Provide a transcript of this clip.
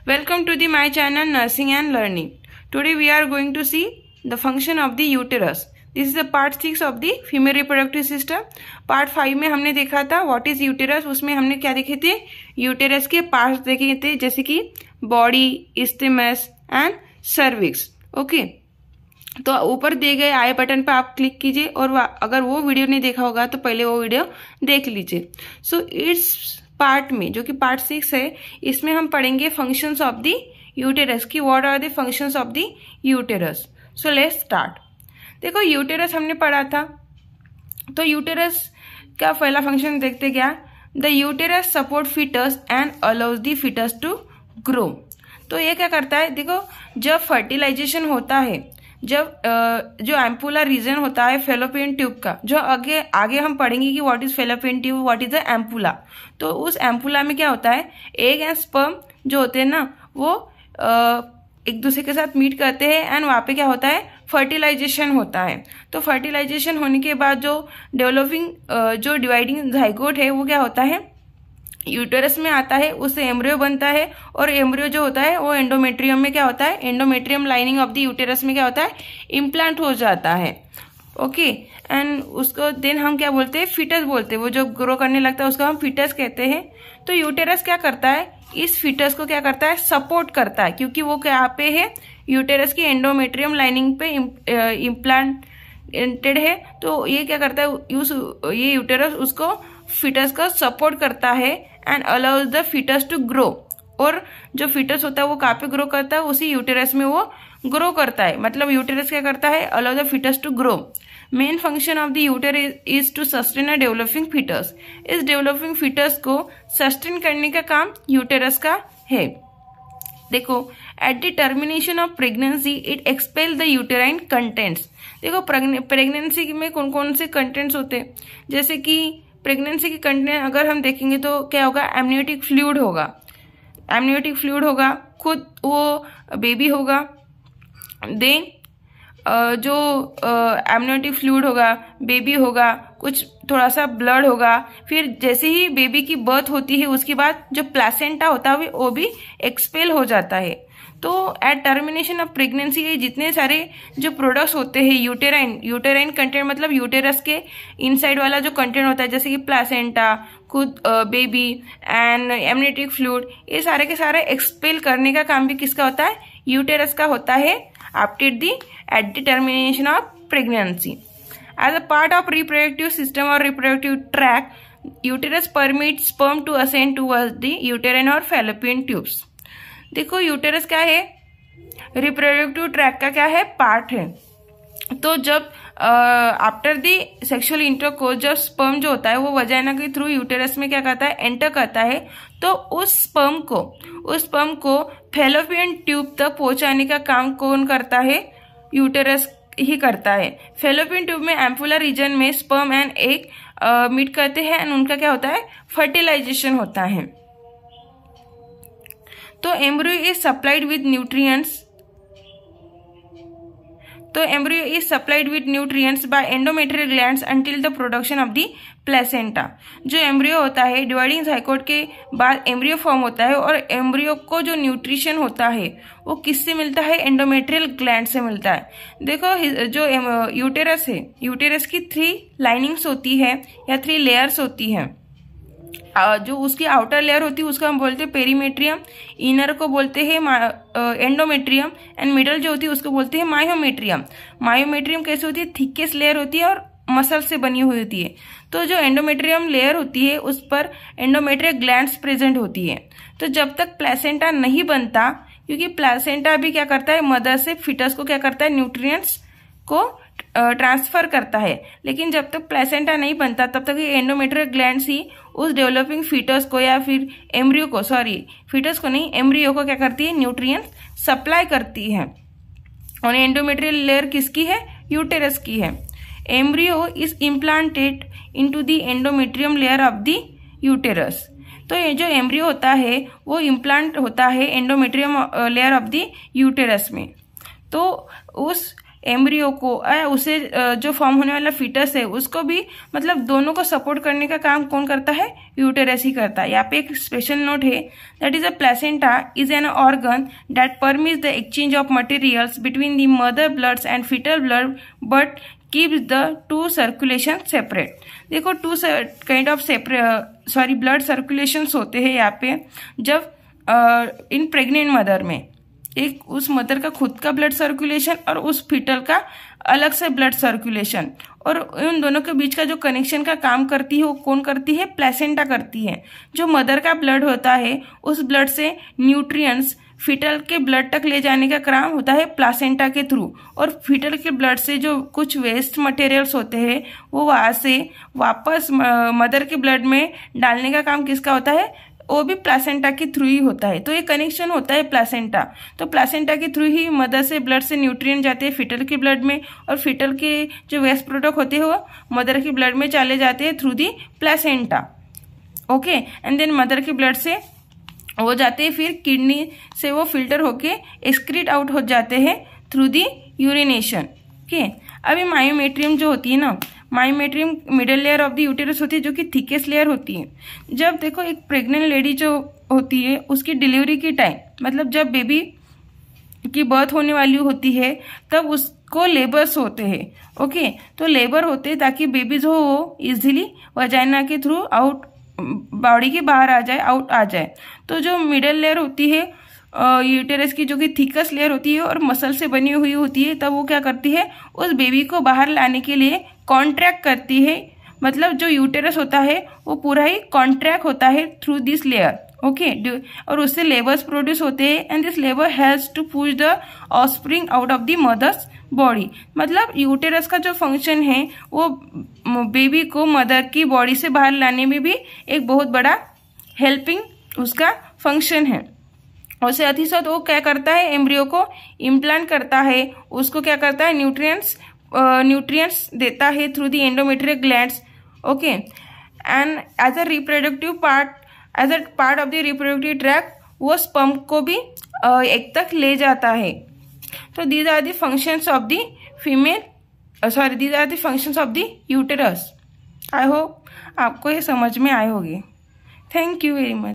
Welcome to my channel Nursing and Learning. Today we are going to see the function of the uterus. This is the part 6 of the female reproductive system. Part 5 में हमने देखा था what is uterus. उसमें हमने क्या देखे थे, uterus के पार्ट्स देखे थे जैसे कि बॉडी, इस्थिमस एंड सर्विक्स. ओके, तो ऊपर दिए गए आई बटन पर आप क्लिक कीजिए और अगर वो वीडियो नहीं देखा होगा तो पहले वो वीडियो देख लीजिए. सो इट्स पार्ट में जो कि पार्ट 6 है, इसमें हम पढ़ेंगे फंक्शंस ऑफ द यूटेरस की. What are the functions of the uterus. So let's start. देखो यूटेरस हमने पढ़ा था, तो यूटेरस का पहला फंक्शन देखते क्या, the uterus support foetus and allows the foetus to grow. तो ये क्या करता है, देखो जब फर्टिलाइजेशन होता है, जब जो एम्पुलर रीजन होता है फेलोपियन ट्यूब का, जो आगे हम पढ़ेंगे कि what is fallopian tube, what is the ampulla. तो उस एम्पुला में क्या होता है, एग एंड स्पर्म जो होते हैं ना, वो एक दूसरे के साथ मीट करते हैं एंड वहां पे क्या होता है, फर्टिलाइजेशन होता है. तो फर्टिलाइजेशन होने के बाद जो डेवलपिंग जो डिवाइडिंग जाइगोट है वो क्या होता है, यूटेरस में आता है, उससे एम्ब्रियो बनता है और एम्ब्रियो जो होता है वो एंडोमेट्रियम में क्या होता है, endometrium lining of the uterus में क्या होता है, इम्प्लांट हो जाता है. ओके, एंड उसको देन हम क्या बोलते हैं, फीटस बोलते हैं. वो जो ग्रो करने लगता है उसको हम फीटस कहते हैं. तो यूटेरस क्या करता है, इस फीटस को क्या करता है, सपोर्ट करता है, क्योंकि वो क्या पे है, यूटेरस की एंडोमेट्रियम लाइनिंग पे इम्प्लांटेड है. तो ये क्या करता है, ये यूटेरस उसको फीटस का सपोर्ट करता है and allows the foetus to grow. और जो फीटस होता है वो कहाँ पे ग्रो करता है, उसी यूटेरस में वो ग्रो करता है. मतलब यूटेरस क्या करता है, allow the foetus to grow. Main function of the uterus is to sustain a developing foetus. इस डेवलपिंग फीटस को सस्टेन करने का काम यूटेरस का है. देखो, at the termination of pregnancy it expel the uterine contents. देखो प्रेगनेंसी में कौन कौन से कंटेंट्स होते हैं, जैसे कि प्रेगनेंसी के कंटेंट अगर हम देखेंगे तो क्या होगा, एमनियोटिक फ्लूइड होगा. एमनियोटिक फ्लूइड होगा, खुद वो बेबी होगा. देन जो एमनियोटिक फ्लूइड होगा, बेबी होगा, कुछ थोड़ा सा ब्लड होगा. फिर जैसे ही बेबी की बर्थ होती है उसके बाद जो प्लेसेंटा होता है वो भी एक्सपेल हो जाता है. तो एट टर्मिनेशन ऑफ प्रेगनेंसी ये जितने सारे जो प्रोडक्ट्स होते हैं यूटेराइन कंटेंट, मतलब यूटेरस के इनसाइड वाला जो कंटेंट होता है, जैसे कि प्लेसेंटा, खुद बेबी एंड एमनियोटिक फ्लूइड, ये सारे के सारे एक्सपेल करने का काम भी किसका होता है, यूटेरस का होता है after at the termination of pregnancy. As a part of reproductive system or reproductive tract, uterus permits sperm to ascend towards the uterine or fallopian tubes. देखो यूटेरस क्या है, रिप्रोडक्टिव ट्रैक का क्या है, पार्ट है. तो जब आफ्टर दी सेक्सुअल इंटरकोर्स जब स्पर्म जो होता है वो वजाइना के थ्रू यूटेरस में क्या करता है, एंटर करता है. तो उस स्पर्म को फैलोपियन ट्यूब तक पहुंचाने का काम कौन करता है, यूटेरस ही करता है. फैलोपियन ट्यूब में एम्पुलर रीजन में स्पर्म एंड एग मीट करते हैं एंड उनका क्या होता है, फर्टिलाइजेशन होता है. तो embryo is supplied with nutrients. तो embryo is supplied with nutrients by endometrial glands until the production of the placenta. जो एम्ब्रियो होता है, डिवाइडिंग जाइगोट के बाद एम्ब्रियो फॉर्म होता है और एम्ब्रियो को जो न्यूट्रिशन होता है वो किससे मिलता है, एंडोमेट्रियल ग्लैंड से मिलता है. देखो जो यूटेरस है, यूटेरस की 3 लाइनिंग्स होती है या 3 लेयर्स होती हैं. जो उसकी आउटर लेयर होती है उसको हम बोलते हैं पेरीमेट्रियम, इनर को बोलते हैं एंडोमेट्रियम एंड मिडल जो होती है उसको बोलते हैं मायोमेट्रियम. मायोमेट्रियम कैसे होती है, थिकेस्ट लेयर होती है और मसल से बनी हुई होती है. तो जो एंडोमेट्रियम लेयर होती है उस पर एंडोमेट्रियल ग्लैंड्स प्रेजेंट होती है. तो जब तक प्लेसेंटा नहीं बनता, क्योंकि प्लेसेंटा भी क्या करता है, मदर से फीटस को क्या करता है, न्यूट्रिएंट्स को ट्रांसफर करता है. लेकिन जब तक प्लेसेंटा नहीं बनता तब तक ये एंडोमेट्रियल ग्लैंड्स ही उस डेवलपिंग फीटस को या फिर एम्ब्रियो को, फीटस को नहीं, एम्ब्रियो को क्या करती है, न्यूट्रिएंट्स सप्लाई करती है. और एंडोमेट्रियल लेयर किसकी है, यूटेरस की है. Embryo is implanted into the endometrium layer of the uterus. तो ये जो एम्ब्रियो होता है वो इम्प्लांट होता है endometrium layer of the uterus में. तो उस एम्ब्रियो को उसे जो फॉर्म होने वाला फीटस है उसको भी मतलब दोनों को सपोर्ट करने का काम कौन करता है, यूटेरस ही करता है। यहाँ पे एक स्पेशल नोट है, that is a placenta is an organ that permits the exchange of materials between the mother bloods and foetal blood but keeps the two circulation separate. देखो two kind of blood circulations होते हैं यहाँ पे जब इन pregnant mother में, एक उस mother का खुद का ब्लड सर्कुलेशन और उस फीटल का अलग से ब्लड सर्कुलेशन, और उन दोनों के बीच का जो कनेक्शन का काम करती है वो कौन करती है, प्लेसेंटा करती है। जो मदर का ब्लड होता है उस ब्लड से न्यूट्रिएंट्स फीटल के ब्लड तक ले जाने का काम होता है प्लासेंटा के थ्रू, और फीटल के ब्लड से जो कुछ वेस्ट मटेरियल्स होते हैं वो वहां से वापस मदर के ब्लड में डालने का काम किसका होता है, वो भी प्लासेंटा के थ्रू ही होता है। तो ये कनेक्शन होता है प्लासेंटा, तो प्लासेंटा के थ्रू ही मदर से ब्लड से न्यूट्रिएंट जाते हैं फीटल के ब्लड में, और फीटल के जो वेस्ट प्रोडक्ट होते हैं वो मदर के ब्लड में चले जाते हैं through the placenta. Okay, and then mother के ब्लड से वो जाते हैं, फिर किडनी से वो फिल्टर होके एक्सक्रीट आउट हो जाते हैं थ्रू दी यूरिनेशन। ओके, अभी मायोमेट्रियम जो होती है ना, myometrium middle layer of the uterus होती है जो कि थिकेस्ट लेयर होती है। जब देखो एक प्रेग्नेंट लेडी जो होती है उसकी डिलीवरी की टाइम, मतलब जब बेबी की बर्थ होने वाली होती है तब उसको लेबर्स होते हैं। ओके, तो लेबर होते हैं ताकि बेबी जो हो इजीली वजाइना के थ्रू आउट बॉडी के बाहर आ जाए, आउट आ जाए। तो जो मिडल लेयर होती है यूटेरस की जो कि थिकस्ट लेयर होती है और मसल से बनी हुई होती है, तब वो क्या करती है, उस बेबी को बाहर लाने के लिए कॉन्ट्रैक्ट करती है। मतलब जो यूटेरस होता है वो पूरा ही कॉन्ट्रैक्ट होता है थ्रू दिस लेयर। ओके, और उससे लेबर्स प्रोड्यूस होते हैं and this labour helps to push the offspring out of the mother's body. मतलब यूटेरस का जो फंक्शन है वो बेबी को मदर की बॉडी से बाहर लाने में भी एक बहुत बड़ा हेल्पिंग उसका फंक्शन है। और साथ ही साथ वो क्या करता है, एम्ब्रियो को इम्प्लांट करता है, उसको क्या करता है, न्यूट्रिएंट्स देता है through the endometrial glands. Okay, and as a reproductive part, as a part of the reproductive tract वो स्पर्म को भी एक तक ले जाता है। तो these are the functions of the these are the functions of the uterus. I hope आपको ये समझ में आए होंगे। Thank you very much.